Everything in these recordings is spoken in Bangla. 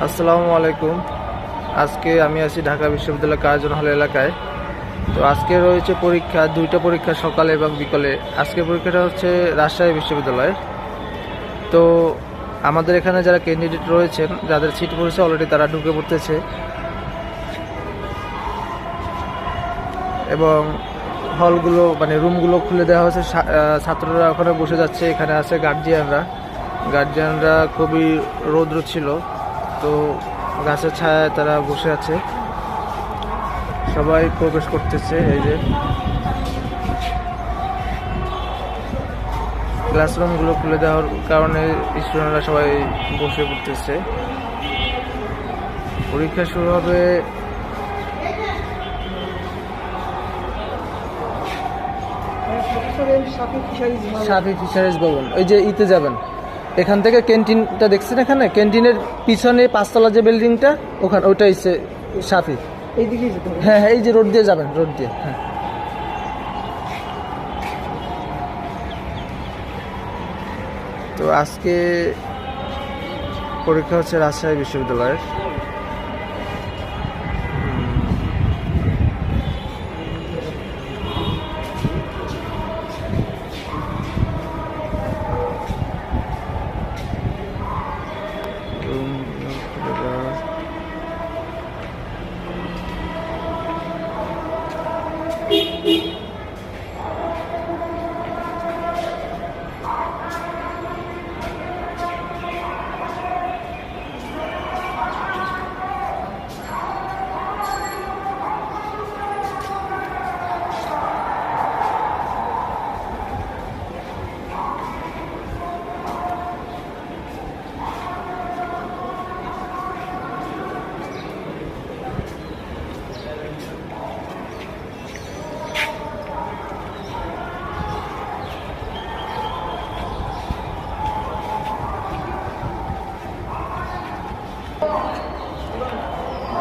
আসসালামু আলাইকুম। আজকে আমি আছি ঢাকা বিশ্ববিদ্যালয় কার্জন হল এলাকায়। তো আজকে রয়েছে পরীক্ষা, দুইটা পরীক্ষা, সকালে এবং বিকালে। আজকের পরীক্ষাটা হচ্ছে রাজশাহী বিশ্ববিদ্যালয়ের। তো আমাদের এখানে যারা ক্যান্ডিডেট রয়েছেন, যাদের সিট পড়েছে অলরেডি, তারা ঢুকে পড়তেছে এবং হলগুলো মানে রুমগুলো খুলে দেওয়া হয়েছে। ছাত্ররা ওখানে বসে যাচ্ছে। এখানে আছে গার্জিয়ানরা খুবই রৌদ্র ছিল, তো গাছের ছায়ায় তারা বসে আছে। সবাই প্রবেশ করতেছে। এই যে ক্লাসরুমগুলো খুলে দেওয়ার কারণে স্টুডেন্টরা সবাই বসে পড়তেছে। পরীক্ষা শুরু হবে সাফি ফিশারিজ ভবন। ওই যে ইতে যাবেন, এখান থেকে ক্যান্টিনটা দেখছেন, এখানে ক্যান্টিনের পিছনে 5তলা যে বিল্ডিংটা, ওখানে ওইটা হচ্ছে সাফি। এইদিকে যেতে হবে। হ্যাঁ, এই যে রোড দিয়ে যাবেন, রোড দিয়ে। হ্যাঁ, তো আজকে পরীক্ষা হচ্ছে রাজশাহী বিশ্ববিদ্যালয়ের।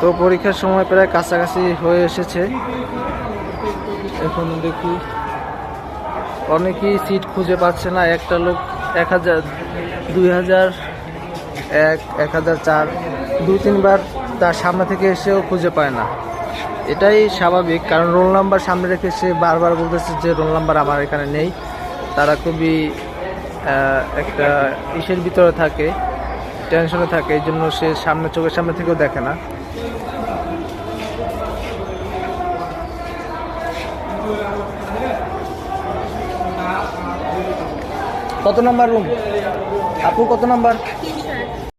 তো পরীক্ষার সময় প্রায় কাছাকাছি হয়ে এসেছে। এখন দেখি অনেকেই সিট খুঁজে পাচ্ছে না। একটা লোক 1000, 2000, 1004, 2-3বার তার সামনে থেকে এসেও খুঁজে পায় না। এটাই স্বাভাবিক, কারণ রোল নাম্বার সামনে রেখে সে বারবার বলতেছে যে রোল নাম্বার আমার এখানে নেই। তারা খুবই একটা ইসের ভিতরে থাকে, টেনশনে থাকে, এই জন্য সে চোখের সামনে থেকেও দেখে না। কত নাম্বার রুম আপু, কত নাম্বার?